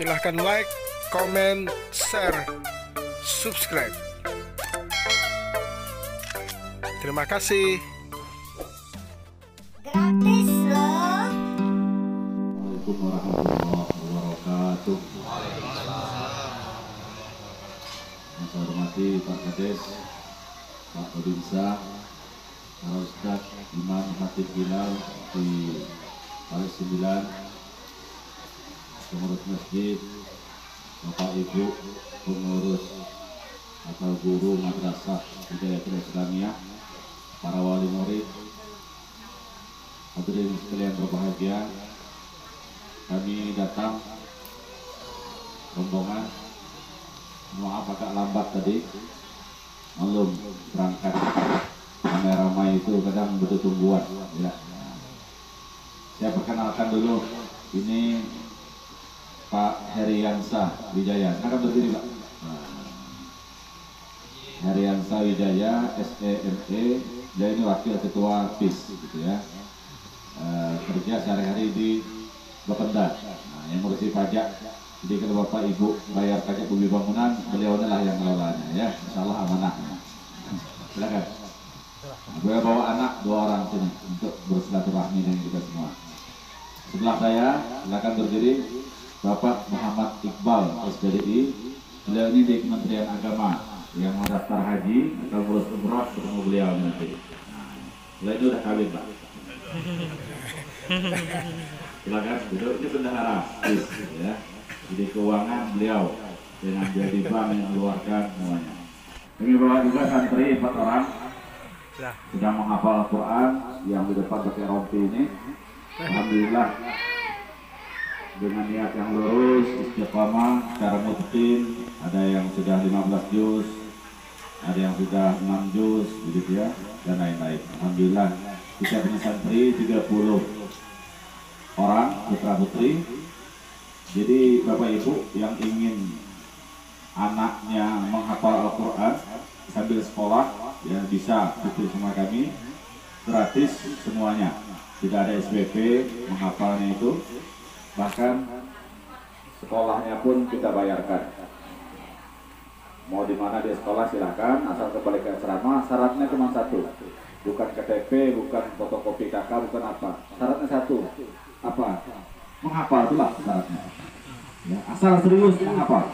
Silahkan like, comment, share, subscribe. Terima kasih. Gratis loh. Assalamualaikum warahmatullahi wabarakatuh. Yang saya hormati Pak Kades, Pak Babinsa, para Ustaz, Imam Khatib Hilal di Paris 9, pengurus masjid, Bapak Ibu pengurus atau guru madrasah Hidayatul Islamiyah, para wali murid, hadirin sekalian berbahagia. Kami datang rombongan, maaf agak lambat tadi, belum berangkat. Ramai-ramai itu kadang butuh tungguan ya. Saya perkenalkan dulu, ini Pak Heriansa Wijaya. Silakan berdiri Pak. Heriansa Wijaya, SEME, dia ini wakil ketua PIS gitu ya. Kerja sehari-hari di Bapenda, yang ngurusi pajak. Jadi kalau Bapak Ibu bayar pajak bumi bangunan, beliau inilah yang mengelolanya ya. Insya Allah amanah. Silakan. Gue bawa anak 2 orang sini untuk bersilaturahmi dengan kita semua. Sebelah saya, silakan berdiri Bapak Muhammad Iqbal SPDI. Beliau ini di Kementerian Agama yang mau daftar haji atau ngurus umroh, ketemu beliau nanti. Beliau itu udah kawin Pak. Silakan duduk, ini bendahara ya. Jadi keuangan beliau dengan jadi bank yang mengeluarkan semuanya. Kami bawa juga santri 4 orang sedang menghafal Al-Quran yang di depan pakai rompi ini. Alhamdulillah dengan niat yang lurus, istiqamah, secara mutqin. Ada yang sudah 15 juz, ada yang sudah 6 juz, begitu ya, dan lain-lain. Alhamdulillah kita punya santri 30 orang putra putri. Jadi Bapak Ibu yang ingin anaknya menghafal Al-Quran sambil sekolah ya bisa ikuti sama kami, gratis semuanya, tidak ada SPP menghafalnya itu, bahkan sekolahnya pun kita bayarkan. Mau di mana di sekolah silahkan, asal kembali ke asrama. Syaratnya cuma satu, bukan KTP, bukan fotokopi KK, bukan apa. Syaratnya satu, apa? Menghafal, itulah syaratnya. Ya, asal serius menghafal.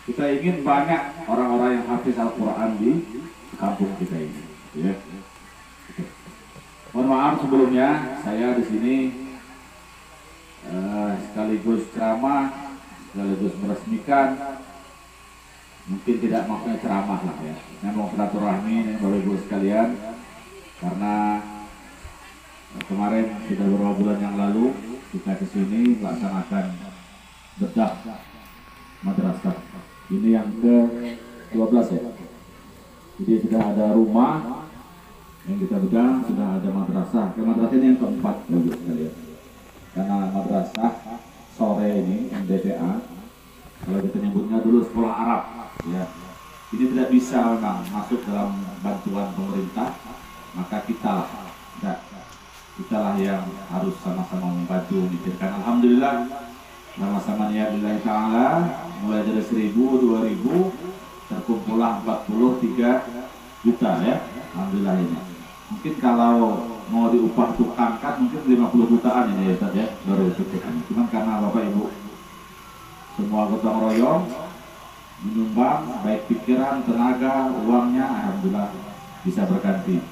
Kita ingin banyak orang-orang yang hafiz Al-Quran di kampung kita ini. Ya. Mohon maaf sebelumnya, saya di sini sekaligus ceramah, sekaligus meresmikan. Mungkin tidak maksudnya ceramah lah ya. Memang silaturahmi dengan Bapak Ibu sekalian, karena kemarin sudah beberapa bulan yang lalu kita kesini melaksanakan bedah madrasah. Ini yang ke-12 ya. Jadi sudah ada rumah yang kita bedah, sudah ada madrasah. Madrasah ini yang ke-4 Bapak sekalian. Karena madrasah sore ini MDPA, kalau kita nyebutnya dulu sekolah Arab ya. Ini tidak bisa memang masuk dalam bantuan pemerintah, maka kita lah yang harus sama-sama membantu memikirkan. Alhamdulillah sama-sama niat lillahi ta'ala, mulai dari 1.000, 2.000 terkumpullah 43 juta ya. Alhamdulillah ini. Mungkin kalau mau diupah tukang kan mungkin 50 jutaan ini ya Ustaz ya, baru cukup. Cuman karena Bapak Ibu semua gotong royong menyumbang baik pikiran, tenaga, uangnya, alhamdulillah bisa berganti.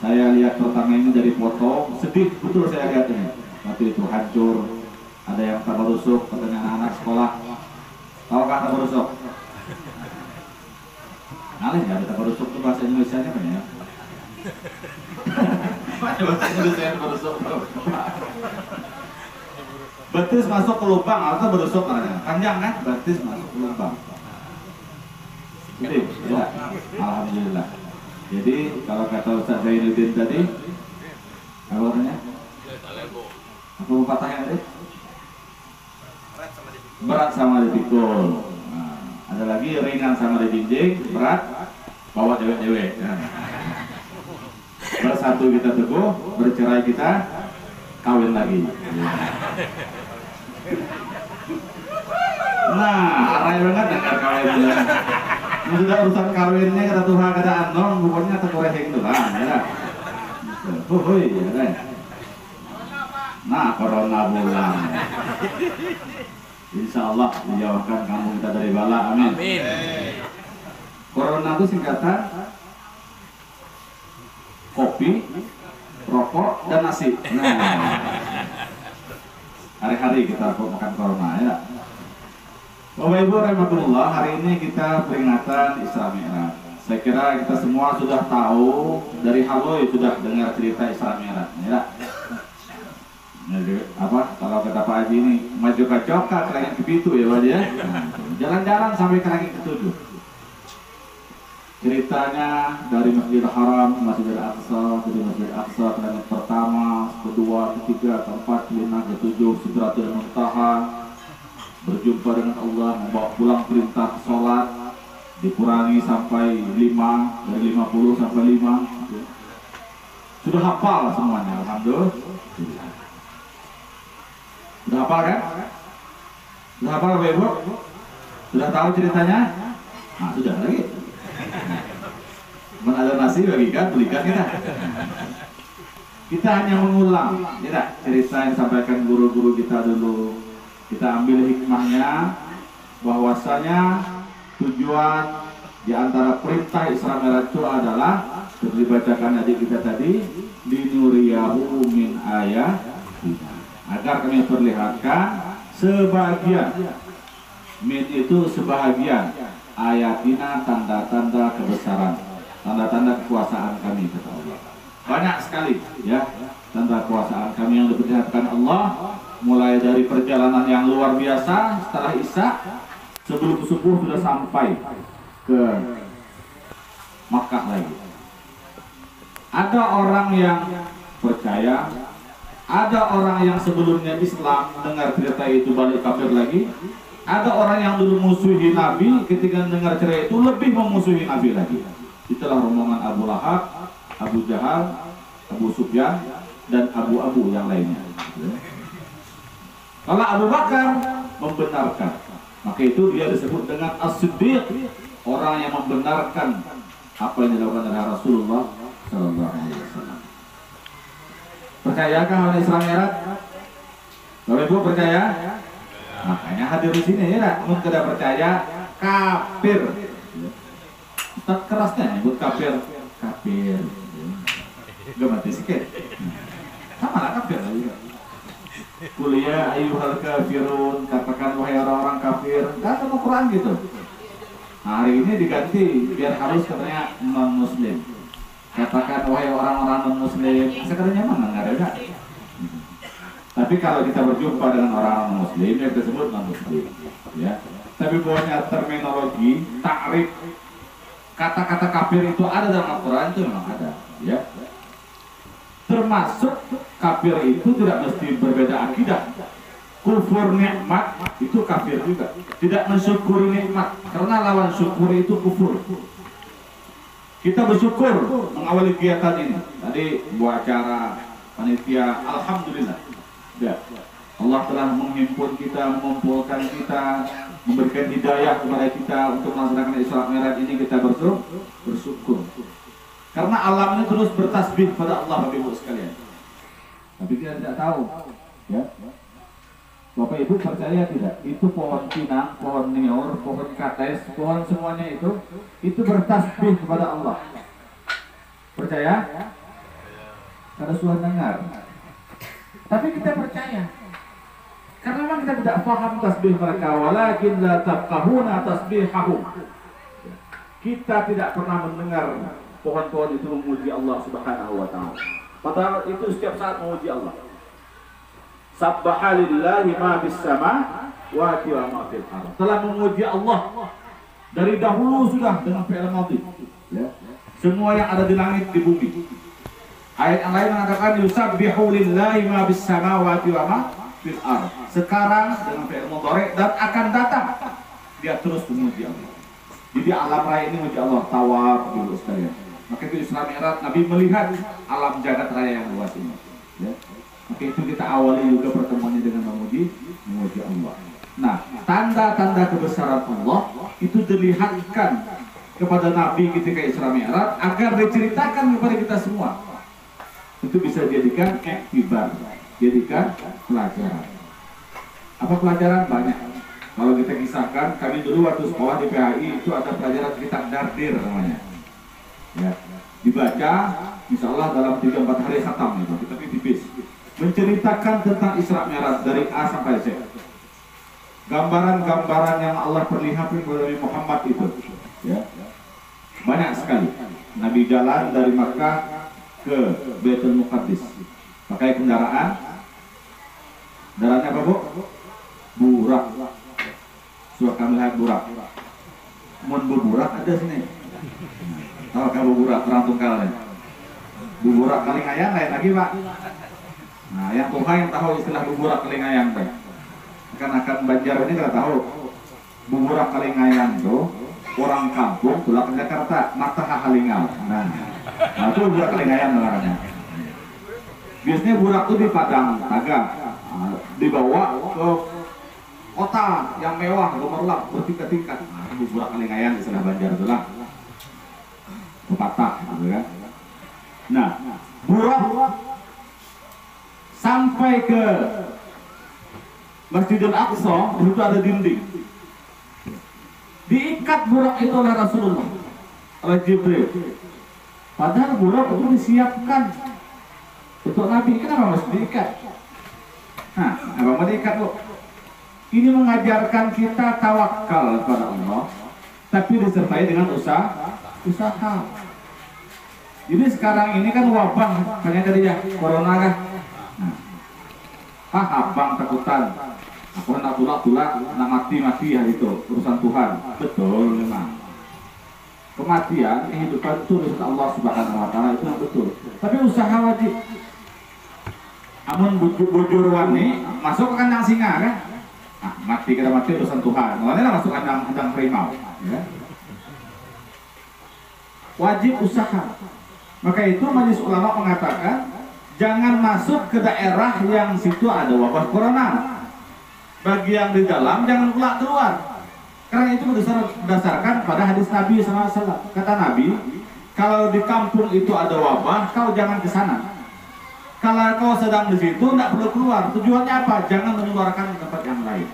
Saya lihat pertama ini dari foto, sedih betul saya lihat ini. Tapi itu hancur, ada yang tabarusuk, katanya anak-anak sekolah. Tahu kata tabarusuk? Ngalih nggak ada tabarusuk itu bahasa Indonesia-nya apa ya? Bahasa Indonesia tabarusuk. Betis masuk ke lubang atau berusuk katanya. Panjang kan? Betis masuk ke lubang. Jadi, ya, alhamdulillah. Jadi kalau kata Ustaz Zainuddin tadi, apa katanya? Apa patahnya tadi? Berat sama dipikul. Nah, ada lagi ringan sama dijinjing, berat bawa dewek-dewek. Nah. Bersatu kita teguh, bercerai kita kawin lagi. Nah, arai banget dengar kawinnya. Sudah urusan kawinnya kata Tuhan kata Anom, pokoknya terkorek doang, ya. Hoi, ya kan. Nah, corona pulang. Insya Allah dijauhkan kamu kita dari bala, amin. Amin. Corona itu singkatan kopi, rokok, dan nasi. Nah, hari-hari kita makan corona ya. Bapak Ibu rahmatullah, hari ini kita peringatan Isra Mi'raj. Saya kira kita semua sudah tahu dari Haloy sudah dengar cerita Isra Mi'raj ya. Apa kalau kata Pak Haji ini maju ke Joka ke langit ke-7 ya Pak ya. Jalan-jalan sampai ke langit ke-7. Ceritanya dari Masjidil Haram, Masjidil Aqsa, dari Masjidil Aqsa ke langit pertama, kedua, ketiga, keempat, kelima, ketujuh, Sidratul Muntaha, berjumpa dengan Allah, membawa pulang perintah sholat, dikurangi sampai 5, dari 50 sampai 5. Sudah hafal semuanya, alhamdulillah. Sudah hafal kan? Sudah hafal Bapak Ibu? Sudah tahu ceritanya? Nah, sudah lagi. Mana ada nasi bagikan, belikan kita. Kita hanya mengulang, ya, cerita yang disampaikan guru-guru kita dulu. Kita ambil hikmahnya, bahwasanya tujuan di antara perintah Isra Mi'raj itu adalah seperti dibacakan adik kita tadi, linuriyahu min ayatina, agar kami perlihatkan sebagian, min itu sebahagian, ayatina tanda-tanda kebesaran, tanda-tanda kekuasaan kami kata Allah. Banyak sekali ya tanda kekuasaan kami yang diperlihatkan Allah, mulai dari perjalanan yang luar biasa setelah Isya, sebelum subuh sudah sampai ke Makkah lagi. Ada orang yang percaya, ada orang yang sebelumnya Islam dengar cerita itu balik kafir lagi, ada orang yang dulu musuhi Nabi, ketika dengar cerita itu lebih memusuhi Nabi lagi. Itulah rombongan Abu Lahab, Abu Jahal, Abu Sufyan, dan Abu yang lainnya. Kalau Abu Bakar membenarkan, maka itu dia disebut dengan As-Siddiq, orang yang membenarkan apa yang dilakukan oleh Rasulullah SAW. Percayakah oleh Isra Mi'raj? Bapak Ibu percaya? Makanya hadir di sini ya. Kalau tidak percaya, kafir. Ustaz kerasnya nyebut kafir, kafir. Gak mati sikit. Sama lah kafir juga. Kuliah ayyuhal kafirun, katakan wahai orang-orang kafir. Kan sama Quran gitu. Nah, hari ini diganti biar harus katanya non-muslim. Katakan wahai orang-orang non-muslim. Sekarangnya mana nggak ada. Tapi kalau kita berjumpa dengan orang-orang muslim, yang disebut non-muslim ya. Tapi buahnya terminologi, takrif, kata-kata kafir itu ada dalam Al-Quran, itu memang ada ya. Termasuk kafir itu tidak mesti berbeda akidah. Kufur nikmat itu kafir juga. Tidak mensyukuri nikmat, karena lawan syukur itu kufur. Kita bersyukur mengawali kegiatan ini. Tadi buat acara panitia, alhamdulillah. Ya. Allah telah menghimpun kita, mengumpulkan kita, memberikan hidayah kepada kita untuk melaksanakan Isra Mi'raj ini. Kita bersyukur. Karena alam ini terus bertasbih pada Allah, Bapak Ibu sekalian. Tapi kita tidak tahu, ya. Bapak Ibu percaya tidak? Itu pohon pinang, pohon nior, pohon kates, pohon semuanya itu bertasbih kepada Allah. Percaya? Karena sudah dengar. Tapi kita percaya. Karena memang kita tidak paham tasbih mereka, walakin la tafqahuna tasbihahum. Kita tidak pernah mendengar pohon-pohon itu memuji Allah Subhanahu wa taala. Padahal itu setiap saat memuji Allah. Sabbaha lillahi ma bis samawati wa ma fil ardh. Telah memuji Allah dari dahulu sudah dengan fi'il madhi. Ya. Semua yang ada di langit di bumi. Ayat yang lain mengatakan yusabbihu lillahi ma bis samawati wa ma fil ardh. Sekarang dengan fi'il mudhari dan akan datang dia terus memuji Allah. Jadi alam raya ini memuji Allah, tawaf dulu sekalian. Maka itu Isra Mi'raj, Nabi melihat alam jagat raya yang luas ini. Ya. Maka itu kita awali juga pertemuannya dengan memuji Allah. Nah, tanda-tanda kebesaran Allah itu dilihatkan kepada Nabi ketika Isra Mi'raj agar diceritakan kepada kita semua. Itu bisa jadikan iktibar, jadikan pelajaran. Apa pelajaran? Banyak. Kalau kita kisahkan, kami dulu waktu sekolah di PHI itu ada pelajaran kitab dardir namanya. Ya, dibaca, insya Allah dalam 3-4 hari khatam itu, tapi tipis. Menceritakan tentang Isra Mi'raj dari A sampai Z. Gambaran-gambaran yang Allah perlihatkan kepada Nabi Muhammad itu, ya, banyak sekali. Nabi jalan dari Makkah ke Baitul Muqaddis, pakai kendaraan. Kendaraannya apa, Bu? Burak. Suka kami lihat burak. Mun burak ada sini. Tahu kamu burak orang Tunggal? Burak Kalingayang lain lagi, Pak. Nah, yang Tuhan yang tahu istilah burak Kalingayang, Pak. Akan Banjar ini nggak tahu. Burak Kalingayang tuh orang kampung pulang ke Jakarta, mata halingau. Nah itu burak Kalingayang namanya. Biasanya burak tuh di Padang Taga, dibawa ke kota yang mewah, gemerlap, bertingkat-tingkat. Nah, itu burak Kalingayang istilah Banjar itu lah. Pepatah gitu kan. Nah, burak sampai ke Masjidil Aqsa, itu ada dinding. Diikat burak itu oleh Rasulullah, oleh Jibril. Padahal burak itu disiapkan untuk Nabi. Kenapa harus diikat? Nah, apa mau diikat, Bu? Ini mengajarkan kita tawakal kepada Allah, tapi disertai dengan usaha. Jadi sekarang ini kan wabah, kayak tadi ya, corona kan. Abang takutan, aku nak tulak, nak mati ya itu urusan Tuhan. Betul memang. Kematian, kehidupan itu urusan Allah Subhanahu Wa Taala, itu yang betul. Tapi usaha wajib. Amun bujur wani masuk ke kandang singa kan? Nah, mati kita mati urusan Tuhan. Mulanya masuk kandang harimau. Ya. Wajib usaha. Maka itu Majelis Ulama mengatakan jangan masuk ke daerah yang situ ada wabah corona. Bagi yang di dalam jangan pula keluar. Karena itu berdasarkan pada hadis Nabi SAW. Kata Nabi, kalau di kampung itu ada wabah, kau jangan ke sana. Kalau kau sedang di situ, tidak perlu keluar. Tujuannya apa? Jangan menularkan ke tempat yang lain.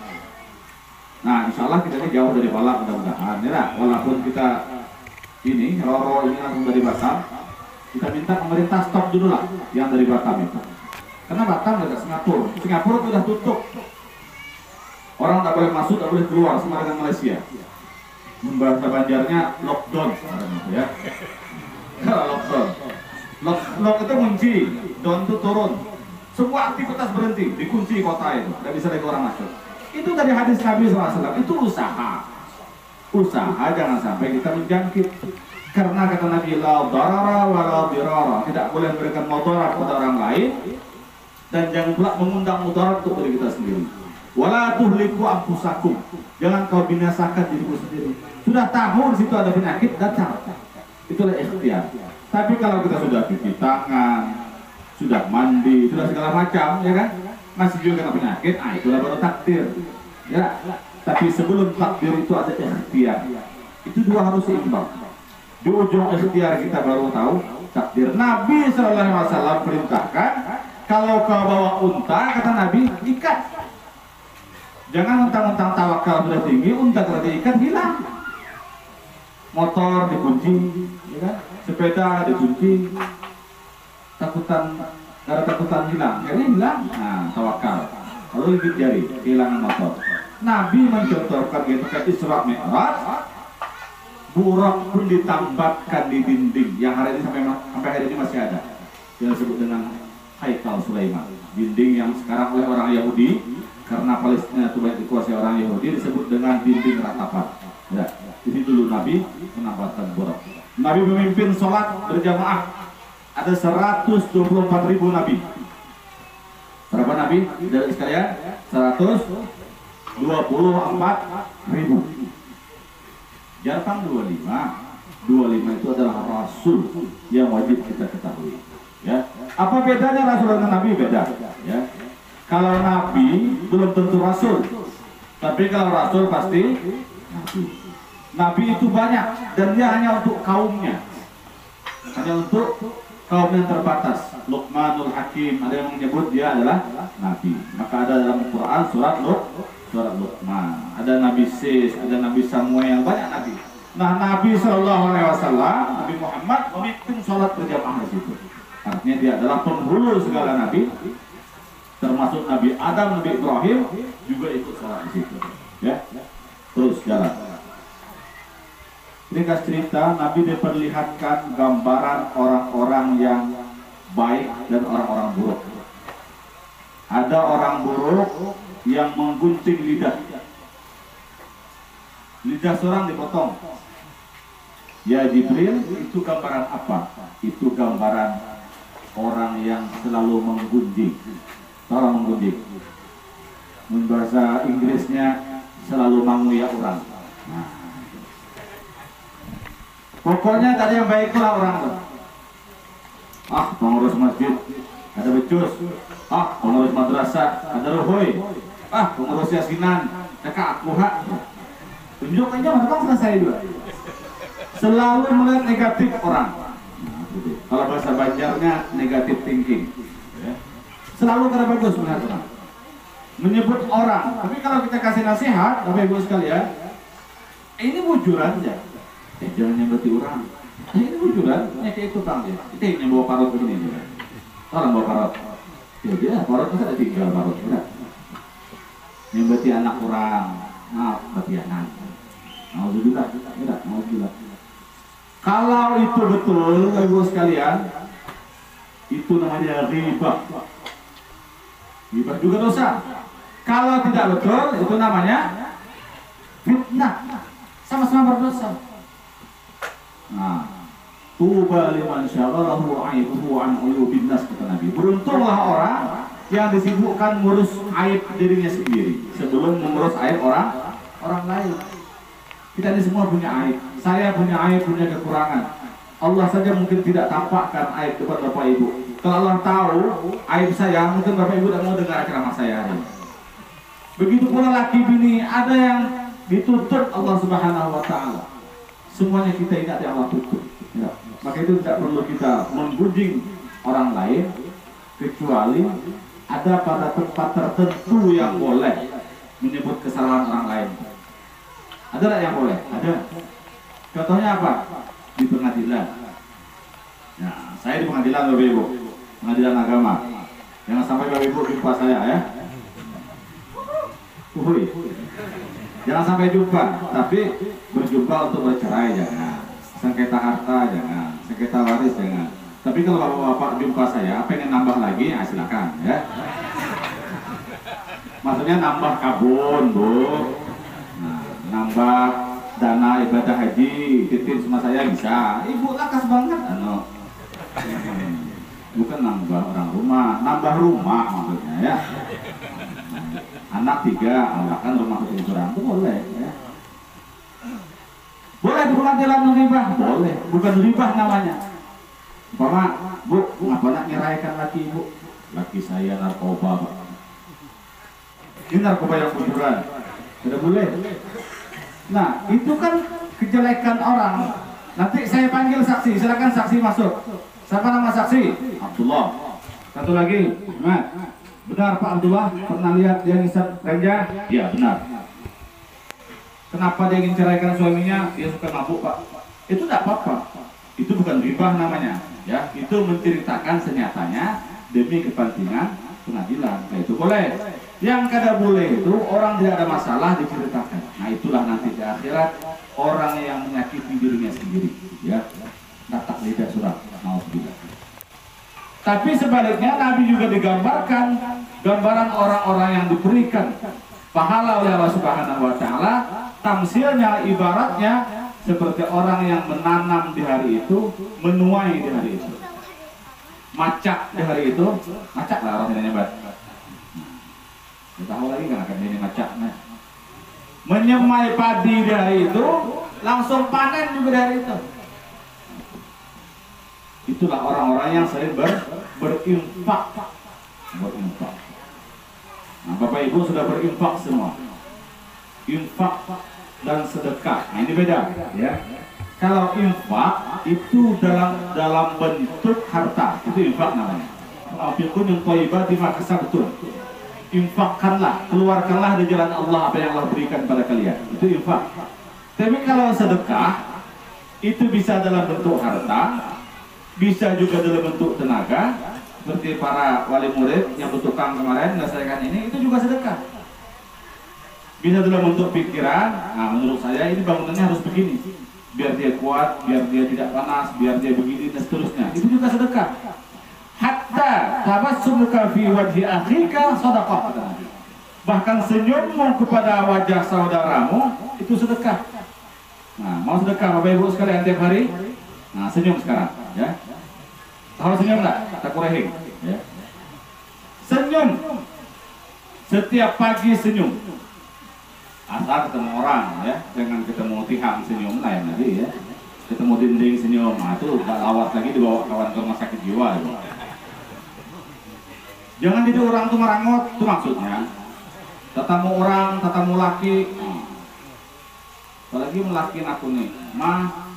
Nah, insya Allah kita ini jauh dari balak mudah-mudahan. Ya, walaupun kita ini Roro ini langsung dari Batam, kita minta pemerintah stop dulu lah yang dari Batam itu. Karena Batam ada Singapura. Singapura sudah tutup. Orang tak boleh masuk, tak boleh keluar sama dengan Malaysia. Bahasa Banjarnya lockdown, ya. Lockdown. Lock itu kunci, down itu turun. Semua aktivitas berhenti, dikunci kota itu, tidak bisa lagi orang masuk. Itu dari hadis Nabi SAW. Itu usaha. Usaha jangan sampai kita menjangkit. Karena kata Nabi, la darara wa la dirara, tidak boleh memberikan mudarat kepada orang lain dan jangan pula mengundang mudarat untuk diri kita sendiri. Wala tuhliku anfusakum, jangan kau binasakan dirimu sendiri. Sudah tahu di situ ada penyakit, datang. Itulah ikhtiar. Tapi kalau kita sudah cuci tangan, sudah mandi, sudah segala macam, ya kan, masih juga kena penyakit, itulah baru takdir. Ya, tapi sebelum takdir itu ada ikhtiar. Itu dua harus seimbang. Di ujung ikhtiar kita baru tahu takdir. Nabi SAW perintahkan, kalau kau bawa unta, kata Nabi, ikat. Jangan mentang-mentang tawakal sudah tinggi, unta kalau diikat hilang. Motor dikunci, ya kan? Sepeda dikunci. Karena takutan hilang, akhirnya hilang. Nah, tawakal. Lalu gigit jari, kehilangan motor. Nabi mencontohkan ketika Isra Mi'raj, burak pun ditambatkan di dinding yang hari ini sampai hari ini masih ada, yang disebut dengan Haikal Sulaiman. Dinding yang sekarang oleh orang Yahudi, karena Palestina itu banyak dikuasai orang Yahudi, disebut dengan dinding ratapan. Ya, di situ dulu Nabi menambahkan burak. Nabi memimpin sholat berjamaah. Ada 124.000 Nabi. Berapa Nabi? Dari sekalian 124.000. Jarang 25 itu adalah Rasul yang wajib kita ketahui. Ya, apa bedanya Rasul dengan Nabi? Beda. Ya, kalau Nabi belum tentu Rasul. Tapi kalau rasul pasti nabi. Nabi itu banyak dan dia hanya untuk kaumnya. Hanya untuk kaum yang terbatas. Luqmanul Hakim, ada yang menyebut dia adalah nabi. Maka ada dalam Quran surat Luqman. Ada Nabi Sis, ada Nabi Samuel, banyak nabi. Nah, Nabi SAW, Nabi Muhammad memimpin sholat berjamaah di situ. Artinya dia adalah penghulu segala nabi, termasuk Nabi Adam, Nabi Ibrahim juga ikut sholat di situ. Ya, terus jalan. Ini kasih cerita, Nabi diperlihatkan gambaran orang-orang yang baik dan orang-orang buruk. Ada orang buruk yang menggunting lidah. Lidah seorang dipotong. Ya Jibril, itu gambaran apa? Itu gambaran orang yang selalu menggunting. Orang menggunting. Bahasa Inggrisnya selalu menguyak orang. Nah. Pokoknya tadi yang baik lah orang tuh. Pengurus masjid ada becus. Pengurus madrasah ada rohoi. Pengurus yasinan kakak aku hak. Tunjuk aja memang selesai juga. Selalu melihat negatif orang. Kalau bahasa Banjarnya negatif thinking. Selalu kada bagus melihat orang. Menyebut orang. Tapi kalau kita kasih nasihat, Bapak Ibu sekalian, ini bujuran aja. Jangan nyebeti orang. Ini bujuran, kayak itu kang dia. Itu yang bawa parut begini juga. Orang bawa parut. Ya dia parut itu ada tinggal parut. Nyebeti anak orang. Berarti anak. Alhamdulillah, tidak, alhamdulillah. Kalau itu betul, Ibu sekalian, itu namanya ghibah. Ghibah juga dosa. Kalau tidak betul, itu namanya fitnah. Sama-sama berdosa. Nah, tuba liman syaghalahu aibuhu an uyubin nas, kata Nabi. Beruntunglah orang yang disibukkan ngurus aib dirinya sendiri sebelum mengurus aib orang lain. Kita ini semua punya aib. Saya punya aib, punya kekurangan. Allah saja mungkin tidak tampakkan aib depan Bapak Ibu. Kalau Allah tahu aib saya, mungkin Bapak Ibu tidak mau dengar ceramah saya hari ini. Begitu pula laki bini, ada yang dituntut Allah Subhanahu wa Ta'ala. Semuanya kita ingat yang Allah tutup. Ya. Maka itu tidak perlu kita menggunjing orang lain, kecuali ada pada tempat tertentu yang boleh menyebut kesalahan orang lain. Ada nggak yang boleh? Ada. Contohnya apa? Di pengadilan. Nah, saya di pengadilan Bapak Ibu, pengadilan agama. Jangan sampai Bapak Ibu jumpa saya ya. Jangan sampai jumpa, tapi berjumpa untuk bercerai jangan, sengketa harta jangan, sengketa waris jangan. Tapi kalau bapak-bapak jumpa saya, pengen nambah lagi, ya silakan ya. Maksudnya nambah kabun, Bu. Nah, nambah dana ibadah haji, titip sama saya bisa. Ibu lakas banget, bukan nambah orang rumah, nambah rumah maksudnya ya. Anak 3, kan rumah kurang itu boleh ya. Boleh di pengadilan menghibah? Boleh, bukan ribah namanya. Umpama, Bu, ngapa nak nyeraikan laki Ibu? Laki saya narkoba, Pak. Ini narkoba yang kuburan. Tidak boleh. Nah, itu kan kejelekan orang. Nanti saya panggil saksi, silakan saksi masuk. Siapa nama saksi? Abdullah. Satu lagi, Ahmad. Benar Pak Abdullah, pernah lihat dia ngisap ganja? Iya benar. Kenapa dia ingin ceraikan suaminya? Dia suka mabuk Pak. Itu tidak apa-apa. Itu bukan ribah namanya. Ya, itu menceritakan senyatanya demi kepentingan pengadilan. Nah, itu boleh. Yang kada boleh itu orang tidak ada masalah diceritakan. Nah itulah nanti di akhirat orang yang menyakiti dirinya sendiri. Ya, natak lidah surat. Nauzubillah. Tapi sebaliknya Nabi juga digambarkan gambaran orang-orang yang diberikan pahala oleh Allah Subhanahu wa Ta'ala. Tamsilnya, ibaratnya seperti orang yang menanam di hari itu, menuai di hari itu, macak di hari itu. Macak lah orang ini hebat. Kita tahu lagi kan akan ini macaknya. Menyemai padi di hari itu, langsung panen juga di hari itu. Itulah orang-orang yang sering berinfak. Nah, Bapak Ibu sudah berinfak semua. infak dan sedekah. Nah, ini beda, ya. Kalau infak itu dalam bentuk harta, itu infak namanya. Afiqun yang thayyibah bima kasabtum. Infakkanlah, keluarkanlah di jalan Allah apa yang Allah berikan pada kalian. Itu infak. Tapi kalau sedekah itu bisa dalam bentuk harta, bisa juga dalam bentuk tenaga, seperti para wali murid yang bertukang kemarin menyelesaikan ini, itu juga sedekah. Bisa dalam bentuk pikiran. Nah, menurut saya ini bangunannya harus begini, biar dia kuat, biar dia tidak panas, biar dia begini dan seterusnya. Itu juga sedekah. Hatta tabassumuka fi wajhi akhika sadaqah. Bahkan senyummu kepada wajah saudaramu itu sedekah. Nah, mau sedekah Bapak Ibu sekalian tiap hari? Nah, senyum sekarang, ya. Tahu senyum enggak? Tak kurehing, ya. Senyum. Setiap pagi senyum. Asal ketemu orang, ya, jangan ketemu tihang senyum lain lagi, ya. Ketemu dinding senyum, nah, itu lawat lagi dibawa kawan ke rumah sakit jiwa, ya. Jangan jadi orang tuh merangot, itu maksudnya. Tatamu orang, tatamu laki. Apalagi melakin aku nih, mah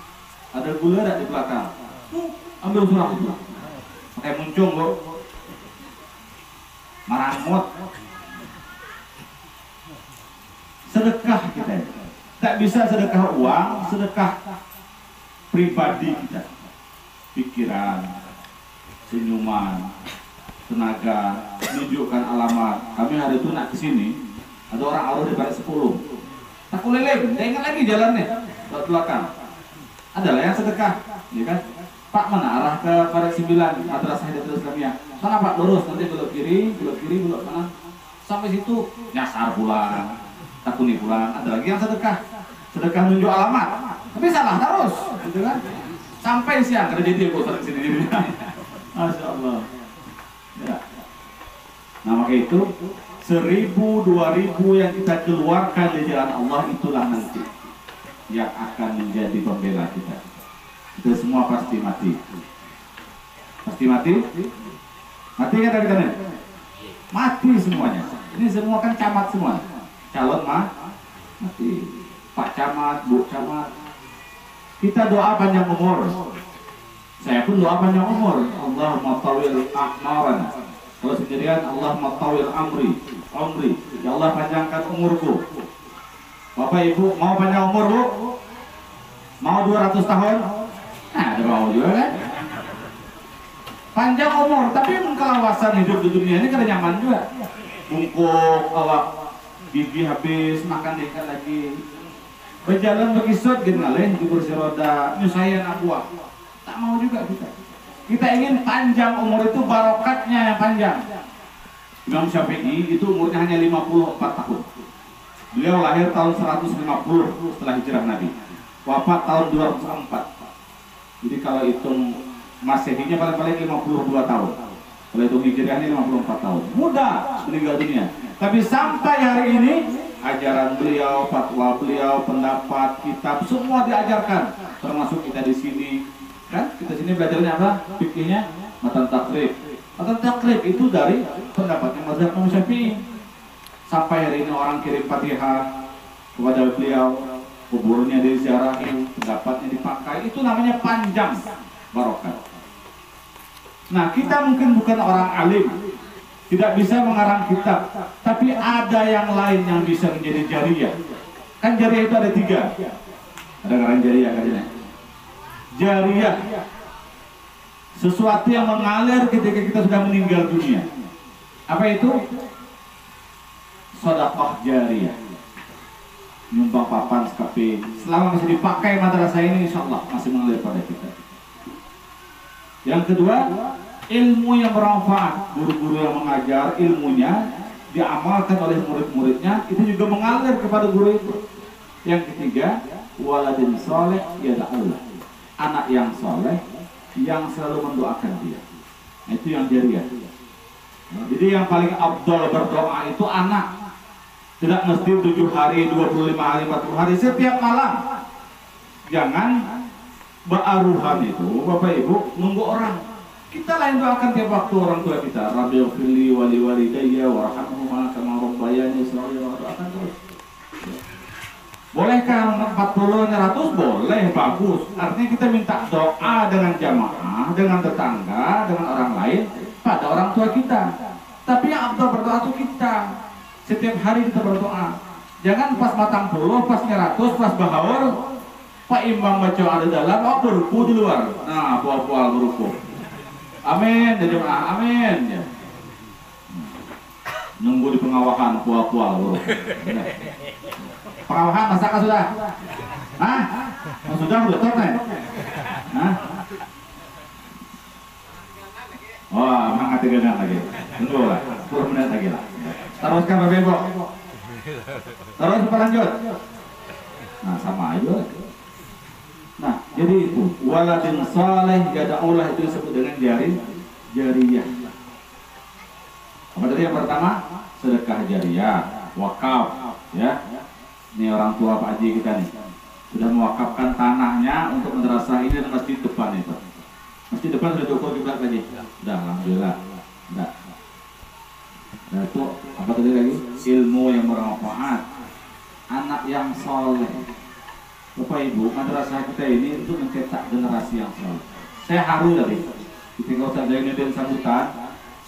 ada gula ada di belakang. Ambil surat itu. Pakai muncung, Bu. Merangot. Sedekah kita. Tak bisa sedekah uang, sedekah pribadi kita. Pikiran, senyuman, tenaga, menunjukkan alamat. Kami hari itu nak kesini, ada orang arwah di balik 10. Tak leleng, dia ingat lagi jalannya ke belakang. Adalah yang sedekah, ya kan? Pak mana arah ke Paret 9 Madrasah Hidayatul Islamiyah. Sana Pak lurus, nanti belok kiri, belok kanan. Sampai situ nyasar pulang, takuni pulang. Ada lagi yang sedekah, sedekah nunjuk alamat. Tapi salah terus, gitu kan? Sampai siang kerja di pusat sini. Masya Allah. Ya. Nah maka itu 1.000, 2.000 yang kita keluarkan di jalan Allah itulah nanti yang akan menjadi pembela kita. Kita semua pasti mati. Pasti mati? Mati kan dari kanan? Mati semuanya. Ini semua kan camat semua. Calon mati. Pak camat, Bu camat. Kita doa panjang umur. Saya pun doa panjang umur. Allahumma tawil a'maran. Kalau sendirian Allahumma tawil umri. Ya Allah panjangkan umurku. Bapak Ibu mau panjang umur, Bu? Mau 200 tahun? Nah, ada mau juga kan? Panjang umur, tapi kelawasan hidup di dunia ini kada nyaman juga. Bungkuk, awak gigi habis, makan dekat lagi. Berjalan begisut gitu ngalih di kursi roda, nyusahin buah. Tak mau juga kita. Kita ingin panjang umur itu barokatnya yang panjang. Imam Syafi'i itu umurnya hanya 54 tahun. Beliau lahir tahun 150 setelah hijrah Nabi. Wafat tahun 204. Jadi kalau hitung Masehinya paling-paling 52 tahun. Kalau hitung hijriahnya 54 tahun. Mudah meninggal dunia. Tapi sampai hari ini ajaran beliau, fatwa beliau, pendapat, kitab semua diajarkan. Termasuk kita di sini. Kan? Kita sini belajarnya apa? Fikihnya matan takrib. Matan takrib itu dari pendapatnya mazhab Imam Syafi'i. Sampai hari ini orang kirim Fatihah kepada beliau, kuburnya diziarahi, pendapatnya dipakai, itu namanya panjang barokah. Nah, kita mungkin bukan orang alim, tidak bisa mengarang kitab, tapi ada yang lain yang bisa menjadi jariyah. Kan jariyah itu ada 3. Ada ngaran jariyah kan? Jariyah, sesuatu yang mengalir ketika kita sudah meninggal dunia. Apa itu? Sedekah jariyah. Nyumbang papan sekape, selama masih dipakai madrasah ini, insya Allah masih mengalir pada kita. Yang kedua, ilmu yang bermanfaat. Guru-guru yang mengajar ilmunya diamalkan oleh murid-muridnya, itu juga mengalir kepada guru itu. Yang ketiga, waladin soleh yada'ullah, anak yang soleh yang selalu mendoakan dia. Nah, itu yang jariyah. Nah, jadi yang paling afdal berdoa itu anak. Tidak mesti 7 hari, 25 hari, 40 hari, setiap malam. Jangan ba'aruhan itu, Bapak Ibu, nunggu orang. Kita lain doakan tiap waktu orang tua kita. Rabbighfirli wali walidayya warhamhuma kama rabbayani shaghira, doakan terus. Bolehkah 40 100? Boleh, bagus. Artinya kita minta doa dengan jamaah, dengan tetangga, dengan orang lain pada orang tua kita. Tapi yang abdul berdoa itu kita. Setiap hari kita berdoa. Jangan pas matang puluh, pas 100, pas bahaur, Pak Imam baca ada dalam, oh beruku di luar. Nah, buah-buah beruku. Amin, ya jemaah, amin. Ya. Nunggu di pengawahan buah-buah beruku. Pengawahan masakan sudah? Hah? Oh, sudah betul nih? Hah? Wah, mengangkat gedang lagi. Tunggu lah, 10 menit lagi lah. Teruskan Bapak Ibu. Terus apa lanjut? Nah, sama aja. Nah, jadi itu waladin saleh yad'ulah itu disebut dengan jariyah. Apa tadi yang pertama? Sedekah jariyah, wakaf, ya. Ini orang tua Pak Haji kita nih sudah mewakafkan tanahnya untuk madrasah ini dan masjid depan itu. Masjid depan sudah diukur kiblat lagi. Sudah, alhamdulillah. Sudah. Nah itu apa tadi lagi? Ilmu yang bermanfaat, anak yang soleh. Bapak Ibu, madrasah kita ini untuk mencetak generasi yang soleh. Saya haru tadi. Ketika Ustaz Zainuddin sambutan,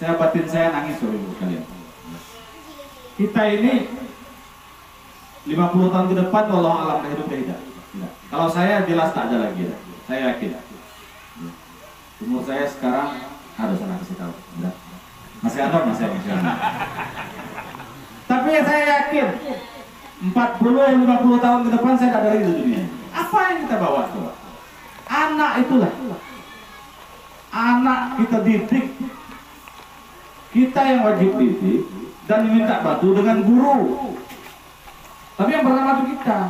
batin saya nangis Bapak Ibu kalian. Kita ini 50 tahun ke depan Allah alam hidup tidak. Kalau saya jelas tak ada lagi. Saya yakin. Umur saya sekarang harus saya kasih tahu. Masih ada masih. Tapi saya yakin 40-50 tahun ke depan saya tak ada lagi di dunia. Apa yang kita bawa tuh? Anak itulah. Anak kita didik. Kita yang wajib didik dan diminta bantu dengan guru. Tapi yang pertama itu kita.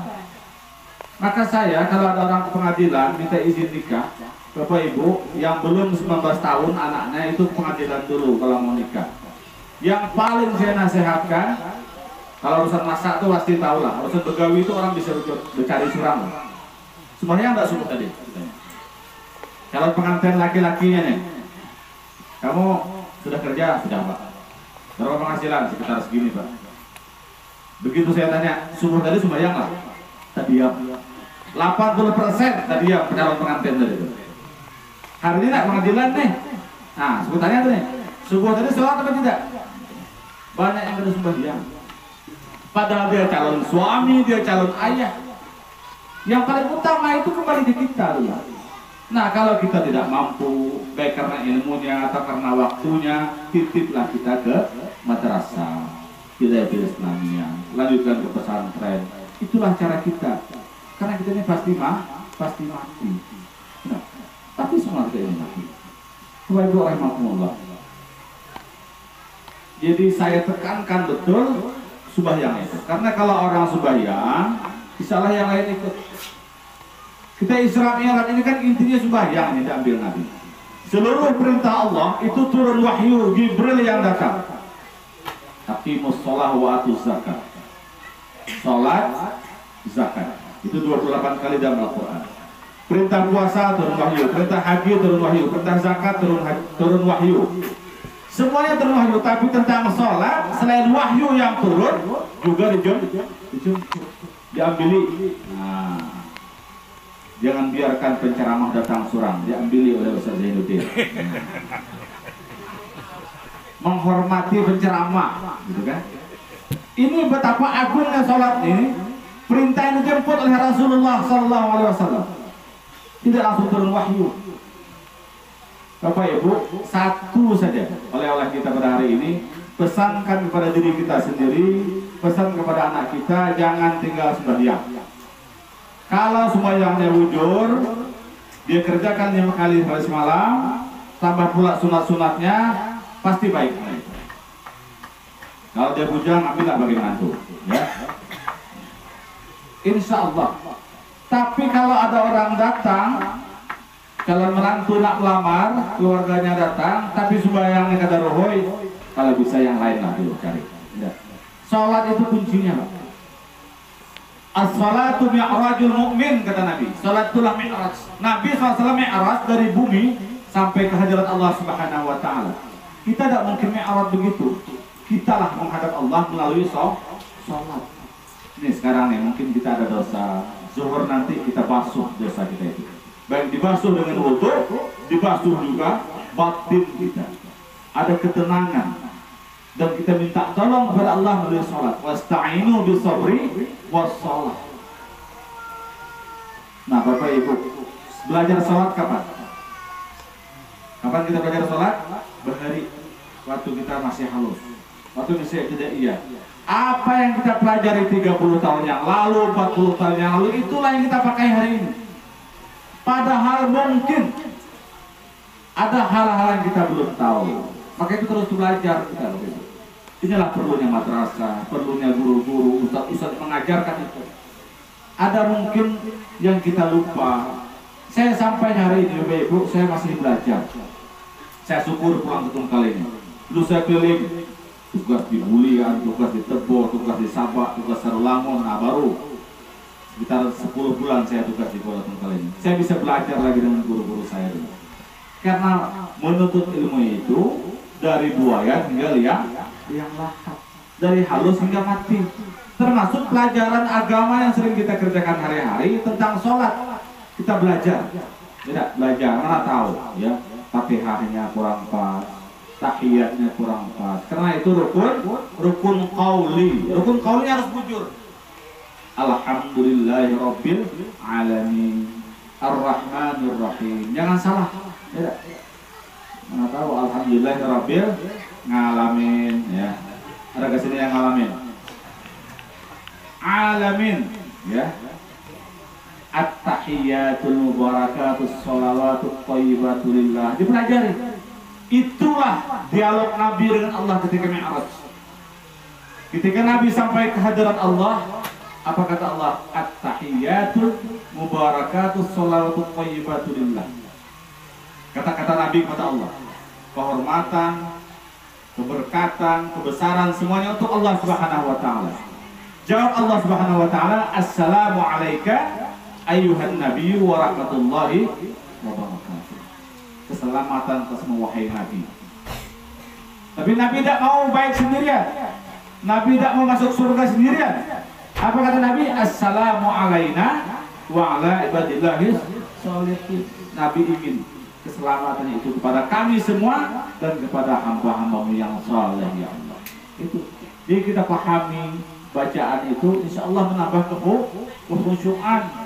Maka saya kalau ada orang ke pengadilan minta izin nikah, Bapak Ibu yang belum 19 tahun anaknya itu ke pengadilan dulu kalau mau nikah. Yang paling saya nasihatkan, kalau urusan masak tuh pasti tahu lah. Urusan begawi itu orang bisa bercari curang. Sebenarnya enggak sulit tadi. Kalau pengantin laki-lakinya nih, kamu sudah kerja? Sudah Pak. Berapa penghasilan? Sekitar segini Pak. Begitu saya tanya, subuh tadi sembahyang lah? Tadi diam. 80% tadi diam calon pengantin tadi itu. Hari ini nak pengadilan nih. Nah, sebutannya tuh nih. Subuh tadi sholat apa tidak? Banyak yang tidak sembahyang. Padahal dia calon suami, dia calon ayah. Yang paling utama itu kembali di kita dulu. Nah, kalau kita tidak mampu, baik karena ilmunya atau karena waktunya, titiplah kita ke madrasah. Tidak Islamiyah, lanjutkan ke pesantren. Itulah cara kita. Karena kita ini pasti mati. Nah, tapi semua kita ini mati. Bapak Ibu rahimahumullah. Jadi saya tekankan betul sembahyang itu. Karena kalau orang sembahyang, insyaallah yang lain ikut. Kita Isra Mi'raj ini kan intinya sembahyang yang diambil Nabi. Seluruh perintah Allah itu turun wahyu Jibril yang datang. Aqimus shalah wa atuz zakat. Salat, zakat. Itu 28 kali dalam Al-Qur'an. Perintah puasa turun wahyu, perintah haji turun wahyu, perintah zakat turun wahyu. Semuanya turun wahyu, tapi tentang salat selain wahyu yang turun juga diambili. Nah, jangan biarkan penceramah datang surang, diambili oleh Ustaz Zainuddin. Menghormati penceramah, gitu kan? Ini betapa agungnya sholat ini. Perintah yang dijemput oleh Rasulullah SAW. Tidak langsung turun wahyu. Bapak Ibu, satu saja oleh-oleh kita pada hari ini, pesankan kepada diri kita sendiri, pesan kepada anak kita, jangan tinggal sembahyang. Kalau sembahyangnya wujur, dia kerjakan 5 kali semalam, tambah pula sunat-sunatnya, pasti baik. Kalau dia bujang, ambillah bagi menantu, ya. Insya Allah. Tapi kalau ada orang datang, kalau menantu nak melamar, keluarganya datang, tapi sembahyangnya kata rohoi, kalau bisa yang lain lah dulu cari. Ya. Sholat itu kuncinya, Pak. As-salatu mi'rajul mu'min, kata Nabi. Sholat itulah mi'raj. Nabi SAW mi'raj dari bumi sampai ke hadirat Allah Subhanahu wa Ta'ala. Kita tidak mungkin mi'raj begitu. Kita lah menghadap Allah melalui sholat. Ini sekarang nih mungkin kita ada dosa. Zuhur nanti kita basuh dosa kita itu. Baik dibasuh dengan wudu, dibasuh juga batin kita. Ada ketenangan dan kita minta tolong kepada Allah melalui salat. Wasta'inu bisabri wassalah. Nah, Bapak Ibu, belajar salat kapan? Kapan kita belajar salat? Bahari waktu kita masih halus. Waktu masih tidak iya. Apa yang kita pelajari 30 tahun yang lalu, 40 tahun yang lalu, itulah yang kita pakai hari ini. Padahal mungkin ada hal-hal yang kita belum tahu. Maka itu terus belajar kita. Inilah perlunya madrasah, perlunya guru-guru, ustaz-ustaz mengajarkan itu. Ada mungkin yang kita lupa. Saya sampai hari ini, Bapak Ibu, saya masih belajar. Saya syukur pulang ke Tungkal ini. Dulu saya keliling, tugas di Bulian, tugas di Tebo, tugas di Sabak, tugas Sarulangon. Nah, baru sekitar 10 bulan saya tugas di Kota Tungkal ini. Saya bisa belajar lagi dengan guru-guru saya dulu. Karena menuntut ilmu itu dari buaya hingga liang lahat, dari halus hingga mati. Termasuk pelajaran agama yang sering kita kerjakan hari-hari tentang sholat. Kita belajar, tidak belajar, mana tahu ya. Fatihahnya kurang pas, tahiyatnya kurang pas. Karena itu rukun qauli. Rukun qauli harus bujur. Alhamdulillahirabbil alamin, Ar-Rahmanir Rahim. Jangan salah. Tidak. Mana tahu alhamdulillahirabbil ngalamin ya. Ada kesini yang ngalamin. Alamin ya. At-tahiyyatul mubarakatus sholawatut thayyibatu lillah. Dipelajari. Itulah dialog Nabi dengan Allah ketika Mi'raj. Ketika Nabi sampai ke hadirat Allah, apa kata Allah? At-tahiyyatul mubarakatus sholawatut thayyibatu lillah. Kata-kata Nabi kepada Allah, kehormatan, keberkatan, kebesaran semuanya untuk Allah Subhanahu wa taala. Jawab Allah Subhanahu wa taala, assalamu alayka ayyuhan nabiyyu wa rahmatullahi wa barakatuh. Keselamatan atas wahai Nabi. Tapi Nabi tidak mau baik sendirian. Nabi tidak mau masuk surga sendirian. Apa kata Nabi? Assalamu alayna wa ala ibadillahi sholihin. Nabi ingin keselamatan itu kepada kami semua dan kepada hamba-hambamu yang saleh ya Allah. Itu. Jadi kita pahami bacaan itu, insya Allah menambah kekhusyuan.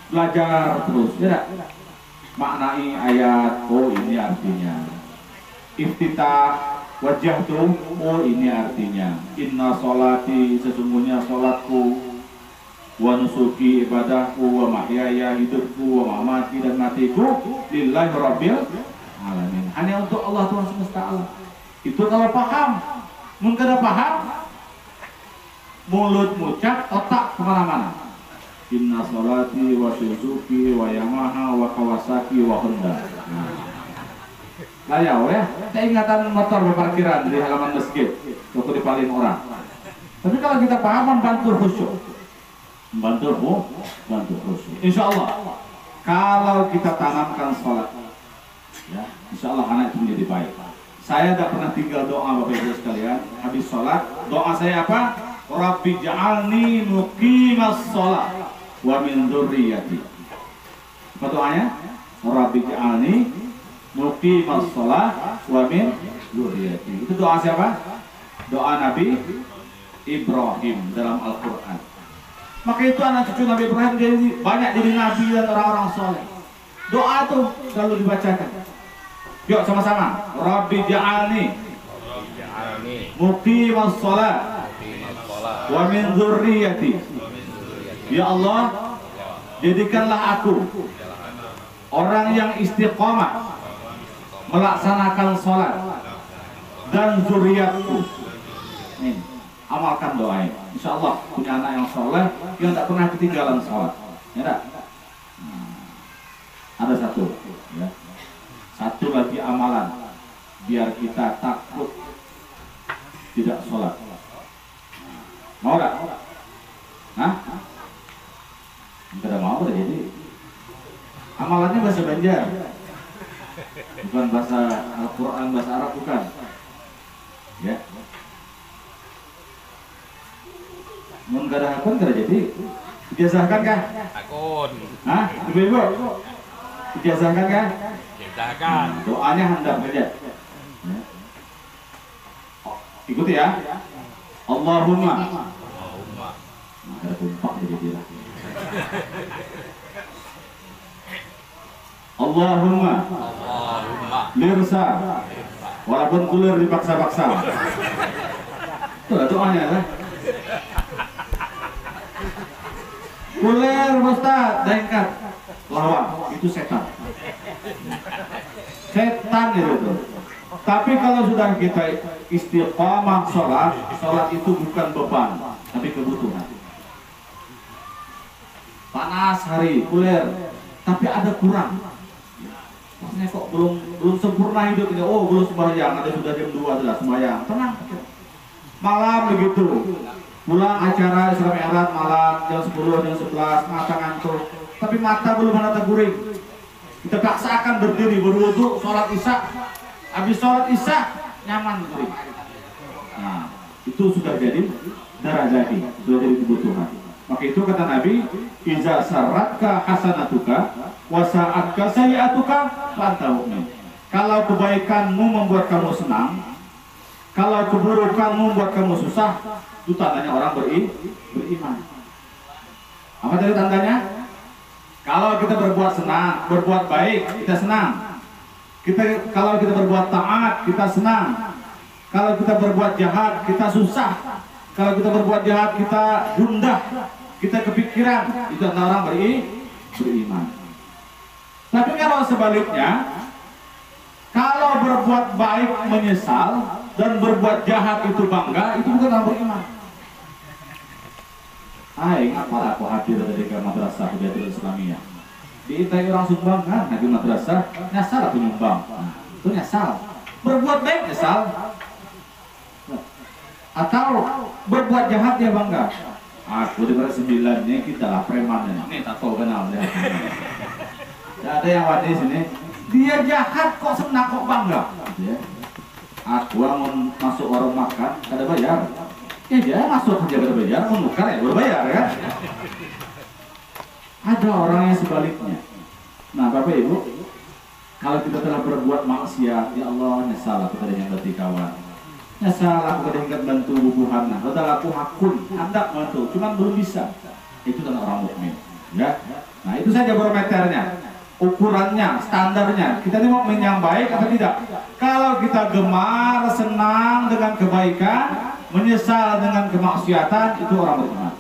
Belajar terus, tidak? Maknai ayat, oh ini artinya. Iftitah wajah tuh, oh ini artinya. Inna sholati, sesungguhnya sholatku, wa nusuki ibadahku, wa mahyaya hidupku, wa mamati dan matiku lillahi rabbil alamin. Hanya untuk Allah Tuhan semesta alam. Itu kalau paham. Mungkin ada paham, mulut mucap, otak kemana-mana. Inna sholati wa Suzuki wa Yamaha wa Kawasaki wa Honda. Layau ya, saya ingatan motor berparkiran di halaman masjid waktu dipaling orang. Tapi kalau kita paham, membantu khusyuk. Membantu khusyuk. Insya Allah, kalau kita tanamkan sholat, ya, insya Allah anak itu menjadi baik. Saya tidak pernah tinggal doa Bapak Ibu sekalian. Habis sholat, doa saya apa? Rabbi ja'alni muqimas sholat wa min dzurriyyati. Apa doanya? Rabbi ja'alni muqimas sholat wa min dzurriyyati. Itu doa siapa? Doa Nabi Ibrahim dalam Al-Quran. Maka itu anak cucu Nabi Ibrahim jadi banyak jadi nabi dan orang-orang soleh. Doa itu selalu dibacakan. Yuk sama-sama. Rabbi ja'alni muqimas sholat wa min dzurriyyati. Ya Allah, jadikanlah aku orang yang istiqomah melaksanakan sholat dan zuriatku. Ini amalkan doa ini. Insya Allah punya anak yang soleh yang tak pernah ketinggalan sholat. Ya tak? Ada satu, ya. Satu lagi amalan biar kita takut tidak sholat. Mau tak? Hah? Tidak mau jadi. Amalannya bahasa Banjar, bukan bahasa Al-Quran, bahasa Arab bukan. Ya. Mun kada hakun kada jadi. Ijazahkan kah? Akun. Hah? Ibu-ibu? Ijazahkan kah? Ijazahkan. Doanya handap saja. Ikuti ya. Allahumma. Allahumma. Nah, ada tumpak jadi dia. Allahumma. Allahumma. Lirsa. Walaupun kulir dipaksa-paksa. Itulah doanya lah. Kulir Ustaz, dengkat. Lawan, itu setan. Setan itu. Tapi kalau sudah kita istiqamah sholat, sholat itu bukan beban, tapi kebutuhan. Panas hari, kulir, tapi ada kurang. Maksudnya kok belum sempurna hidup ini. Oh, belum sembahyang, ada sudah jam 2 sudah sembahyang. Tenang. Malam begitu. Pulang acara Isra Mi'raj malam jam 10, jam 11, mata ngantuk. Tapi mata belum ada guring. Kita paksakan berdiri, berwudu, sholat isya. Habis sholat isya nyaman guring. Nah, itu sudah jadi darajati, sudah jadi kebutuhan. Maka itu kata Nabi, iza saratka hasanatuka wa sa'atka sayi'atuka fa anta mu'min. Kalau kebaikanmu membuat kamu senang, kalau keburukanmu membuat kamu susah, itu tandanya orang beriman. Apa tadi tandanya? Kalau kita berbuat senang, berbuat baik, kita senang. Kalau kita berbuat taat, kita senang. Kalau kita berbuat jahat, kita susah. Kalau kita berbuat jahat, kita gundah, kita kepikiran. Itu orang beriman. Tapi kalau sebaliknya, kalau berbuat baik menyesal dan berbuat jahat itu bangga, itu bukan orang beriman. Ingat para aku hadir dari madrasah Hudayatul Islamiyah. Diintai orang sumbang kan, lagi madrasah, nyasar atau nyumbang. Nah, itu nyasal. Berbuat baik nyasal. Atau berbuat jahat dia bangga. Aku di berat 9-nya kita lah preman ini tato kenal ya. Tidak ada yang wadi sini. Dia jahat kok senang kok bangga. Ya. Aku mau masuk warung makan kada bayar. Ya dia masuk aja kada bayar, mau nukar ya berbayar kan. Ada orang yang sebaliknya. Nah Bapak Ibu, kalau kita telah berbuat maksiat, ya Allah nyesal aku tadi yang berarti kawan. Nyesal aku tadi ingat bantu bubuhan. Nah, padahal aku hakun, hendak bantu, cuman belum bisa. Itu kan orang mukmin, ya. Nah itu saja barometernya, ukurannya, standarnya. Kita ini mukmin yang baik atau tidak? Kalau kita gemar, senang dengan kebaikan, menyesal dengan kemaksiatan, itu orang beriman.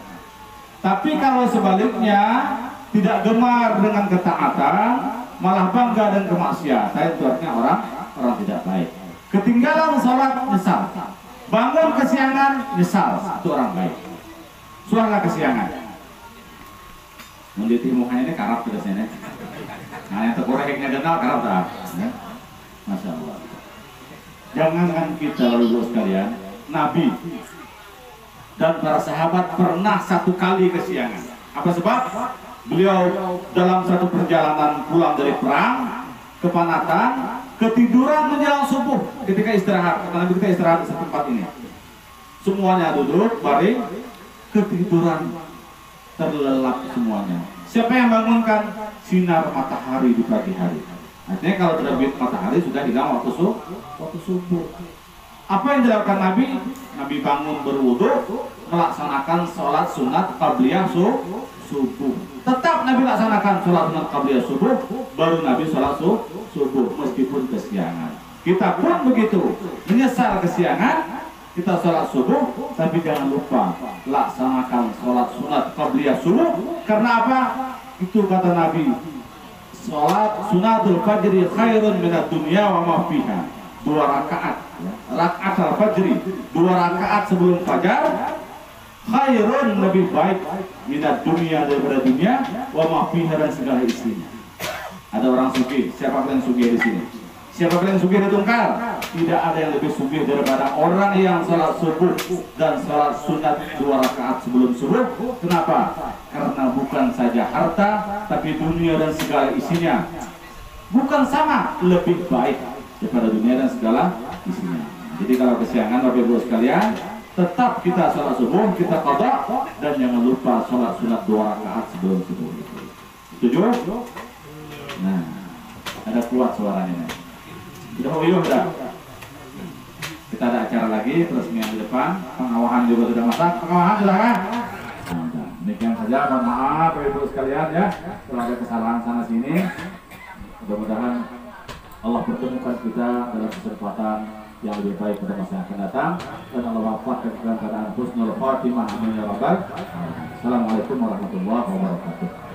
Tapi kalau sebaliknya, tidak gemar dengan ketaatan, malah bangga dengan kemaksiatan, itu artinya orang tidak baik. Ketinggalan sholat, nyesal. Bangun kesiangan, nyesal, itu orang baik. Suara kesiangan. Menditi mukanya ini karap ke sini. Nah yang terkoreknya kenal karap tak? Ya? Masya Allah. Jangankan kita lalu sekalian, Nabi dan para sahabat pernah satu kali kesiangan. Apa sebab? Beliau dalam satu perjalanan pulang dari perang, kepanatan, ketiduran menjelang subuh ketika istirahat. Karena kita istirahat di tempat ini. Semuanya duduk, baring, ketiduran, terlelap semuanya. Siapa yang bangunkan? Sinar matahari di pagi hari. Artinya kalau terbit matahari sudah hilang waktu subuh. Apa yang dilakukan Nabi? Nabi bangun berwudu, melaksanakan sholat sunat qabliyah subuh. Tetap Nabi laksanakan sholat sunat qabliyah subuh, baru Nabi sholat subuh meskipun kesiangan. Kita pun begitu, menyesal kesiangan, kita sholat subuh, tapi jangan lupa laksanakan sholat sunat qabliyah subuh. Karena apa? Itu kata Nabi, sholat sunatul fajri khairun minad dunya wa ma fiha. 2 rakaat, rakaat al-fajri, 2 rakaat sebelum fajar, khairun lebih baik minat dunia daripada dunia, wa ma fiha dan segala isinya. Ada orang sugih, siapa yang sugih di sini? Siapa yang sugih di Tungkal? Tidak ada yang lebih sugih daripada orang yang salat subuh dan salat sunat 2 rakaat sebelum subuh. Kenapa? Karena bukan saja harta, tapi dunia dan segala isinya. Bukan sama, lebih baik daripada dunia dan segala isinya. Jadi kalau kesiangan Bapak Ibu sekalian, tetap kita sholat subuh, kita qada, dan jangan lupa sholat sunat 2 rakaat sebelum subuh itu. Setuju? Nah, ada kuat suaranya. Sudah uyuh dah. Kita ada acara lagi peresmian di depan, pengawahan juga sudah masak. Pengawahan sudah kan? Nah, demikian saja. Mohon maaf Bapak-Ibu sekalian ya, kalau ada kesalahan sana sini. Mudah-mudahan Allah pertemukan kita dalam kesempatan yang lebih baik pada masa yang akan datang, dan Allah wafatkan dalam keadaan husnul khatimah. Amin ya rabbal alamin. Assalamualaikum warahmatullahi wabarakatuh.